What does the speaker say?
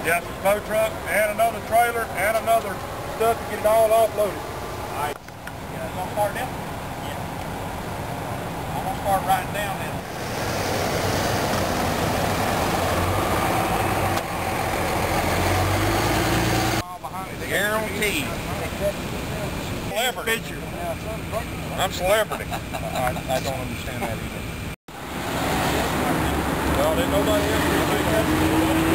Yes, a tow truck and another trailer and another stuff to get it all offloaded. All right. Yeah, it's gonna start down? Yeah. I'm gonna start writing down this. Guaranteed. Celebrity. I'm celebrity. I don't understand that either. Well, there's nobody else.